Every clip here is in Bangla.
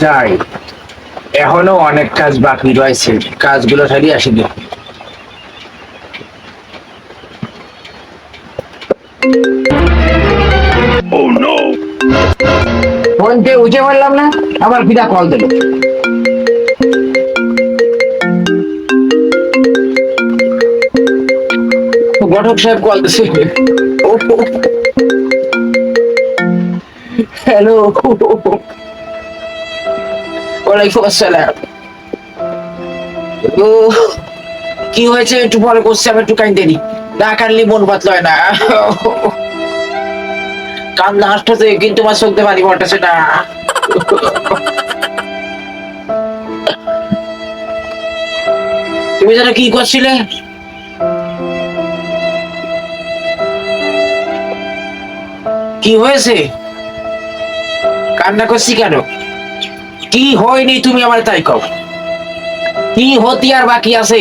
যাই, এখনো অনেক কাজ বাকি রয়েছে, কাজগুলো সারিয়ে আসি গে। ফোনটা উঠে পারলাম না, আবার ফিরা কল দিল। ঘটক সাহেব কল দিছে। হ্যালো, ওয়ালাইকুম আসসালাম। ও, কি হয়েছে একটু পরে করছি, আমি একটু কাইন্ডে নি, না কানলে মন পাতল হয় না। কান্না আসতেছে কিন্তু আমার চোখতে পানি পড়তেছে না। তুমি যেন কি করছিলে? কি হয়েছে? কান্না করছি কেন? কি হয়নি তুমি আমার তাই কও, কি হতি আর বাকি আছে?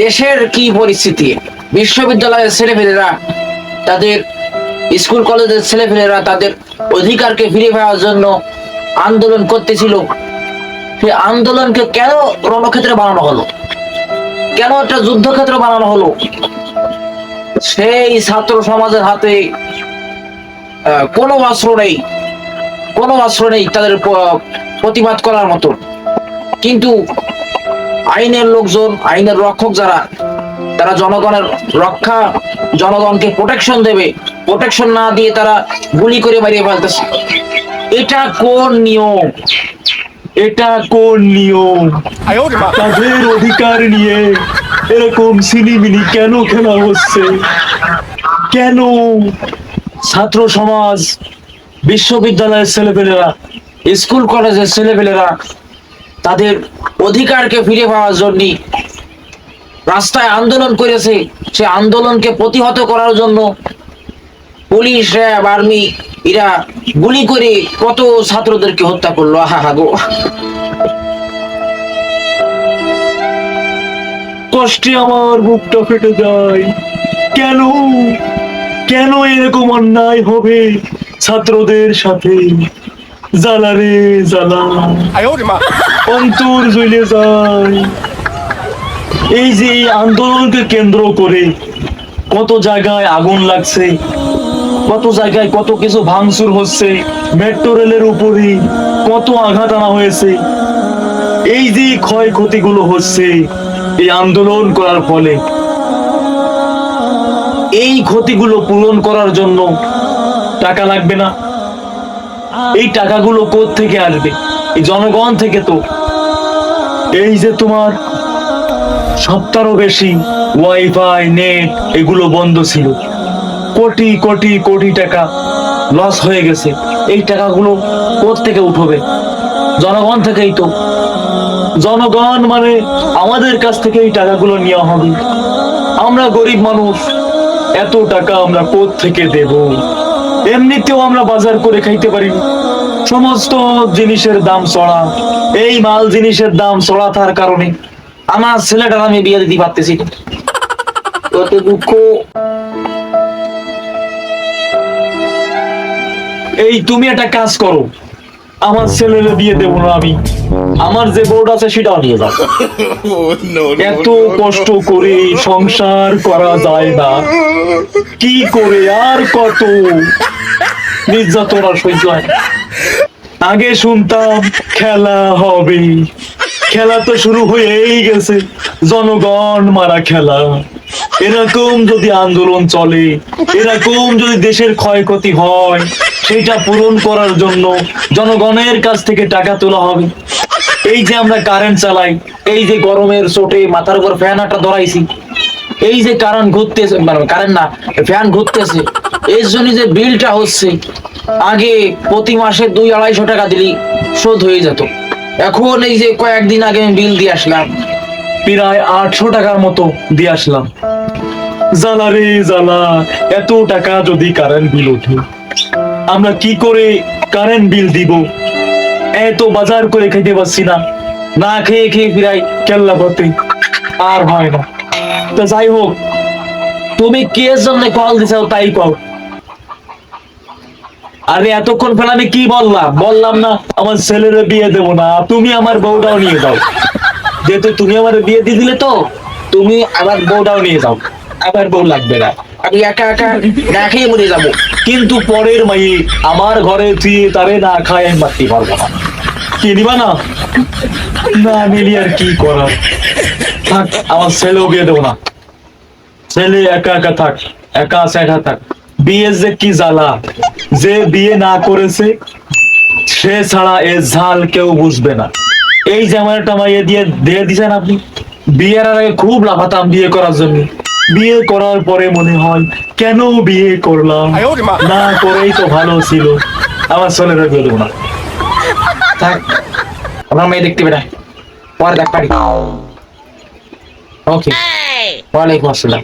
দেশের কি পরিস্থিতি, বিশ্ববিদ্যালয়ের ছেলেমেয়েরা, তাদের স্কুল কলেজের ছেলেমেয়েরা তাদের অধিকারকে ফিরে পাওয়ার জন্য আন্দোলন করতেছিল। সেই আন্দোলনকে কেন রণক্ষেত্রে বানানো হলো, কেন একটা যুদ্ধক্ষেত্র বানানো হলো? সেই ছাত্র সমাজের হাতে কোনো অস্ত্র নেই, কোনো অস্ত্র নেই তাদের প্রতিবাদ করার মতো। কিন্তু আইনের লোকজন, আইনের রক্ষক যারা, তারা জনগণের রক্ষা, জনগণকে প্রোটেকশন দেবে, প্রোটেকশন না দিয়ে তারা গুলি করে মারিয়ে ফেলতেছে। এটা কোন নিয়ম? এটা কোন নিয়ম? তাদের অধিকার নিয়ে এরকম সিনিমিনি কেন খেলা হচ্ছে? কেন ছাত্র সমাজ, বিশ্ববিদ্যালয়ের ছেলেপেলেরা, স্কুল কলেজের ছেলেপেলেরা তাদের অধিকারকে ফিরে পাওয়ার জন্য রাস্তায় আন্দোলন করেছে? সে আন্দোলনকে প্রতিহত করার জন্য পুলিশ, র্যাব, আর্মি এরা গুলি করে কত ছাত্রদেরকে হত্যা করলো। আহা গো, কষ্টে আমার বুকটা ফেটে যায়। কেন, কেন এরকম অন্যায় হবে ছাত্রদের সাথে? জ্বালা রে জ্বালা, অন্তর জ্বলে যায়। এই যে এই আন্দোলনকে কেন্দ্র করে কত জায়গায় আগুন লাগছে, কত জায়গায় কত কিছু ভাঙচুর হচ্ছে, মেট্রো রেলের উপরে কত আঘাত আনা হয়েছে। এই যে ক্ষয়ক্ষতিগুলো হচ্ছে এই আন্দোলন করার ফলে, এই ক্ষতিগুলো পূরণ করার জন্য টাকা লাগবে না? এই টাকাগুলো কোথা থেকে আসবে? এই জনগণ থেকে তো। এই যে তোমার সপ্তাহেরও বেশি ওয়াইফাই, নেট এগুলো বন্ধ ছিল, কোটি কোটি কোটি টাকা লস হয়ে গেছে। এই টাকাগুলো কোথা থেকে উঠবে? জনগণ থেকেই তো। জনগণ মানে আমাদের কাছ থেকে এই টাকাগুলো নেওয়া হবে। আমরা গরিব মানুষ, এত টাকা আমরা কোথা থেকে দেব? এমনিতেও আমরা বাজার করে খাইতে পারি, সমস্ত জিনিসের দাম চড়া। এই মাল জিনিসের দাম চড়া থাকার কারণে আমার ছেলেটার আমি বিয়ে দিতে পারতেছি। কত দুঃখ। এই তুমি একটা কাজ করো, আমার ছেলের বিয়ে দেবো না আমি, আমার যে বোর্ড আছে সেটাও নিয়ে যাও। এত কষ্ট করে সংসার করা যায় না, কি করে আর কত নির্যাতন আর সহ্য হয়। আগে শুনতাম খেলা হবে, খেলা তো শুরু হয়েই গেছে, জনগণ মারা খেলা। এরকম যদি আন্দোলন চলে, এরকম যদি দেশের ক্ষয়ক্ষতি হয়, সেটা পূরণ করার জন্য জনগণের কাছ থেকে টাকা তোলা হবে। এই যে আমরা কারেন্ট চালাই, এই যে গরমের চোটে মাথার উপর ফ্যান একটা ধরাইছি, এই যে কারেন্ট ঘুরতেছে, মানে কারেন্ট না, ফ্যান ঘুরতেছে, এর জন্য যে বিলটা হচ্ছে, আগে প্রতি মাসে 200-250 টাকা দিলি শোধ হয়ে যেত। এখন এই যে কয়েকদিন আগে আমি বিল দিয়ে আসলাম, প্রায় 800 টাকার মতো দিয়ে আসলাম। জ্বালা রে জ্বালা, এত টাকা যদি কারেন্ট বিল ওঠে, আমরা কি করে কারেন্ট বিল দিব? এত বাজার করে খেতে পারছি না, না খেয়ে খেয়ে প্রায় কেল্লা পথে আর হয় না। তো যাই হোক, তুমি কে জন্য কল দিছাও তাই কও। আরে এতক্ষণ ফেলে আমি কি বললাম? বললাম না আমার ছেলের বিয়ে দেবো না, তুমি আমার বউটাও নিয়ে যাও। যেহেতু তুমি আমার বিয়ে দিয়ে দিলে, তো তুমি আমার বউটাও নিয়ে যাও। আমার বউ লাগবে না, আমি একা একা না খেয়ে মরে যাবো। কিন্তু পরের মাইয়ে আমার ঘরে তুই তারে না খায় আমি মারতে পারবো না। কি নিবা না? না নিলি আর কি করার, থাক, আমার ছেলেও বিয়ে দেবো না। ছেলে একা একা থাক, একা সেটা থাক। বিয়ে যে কি জ্বালা, যে বিয়ে না করেছে সে ছাড়া এ ঝাল কেউ বুঝবে না। এই যে আমার একটা মাইয়ে দিয়ে দিছেন আপনি। বিয়ের আগে খুব লাফাতাম বিয়ে করার জন্য, বিয়ে করার পরে মনে হয় কেন বিয়ে করলাম, না করেই তো ভালো ছিল। আমার ছেলের বিয়ে দেবো না, থাক। আমার মেয়ে দেখতে বেড়ায়, পরে দেখ পারি। ওকে, ওয়ালাইকুম আসসালাম।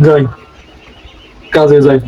যাই, কাজে যাই।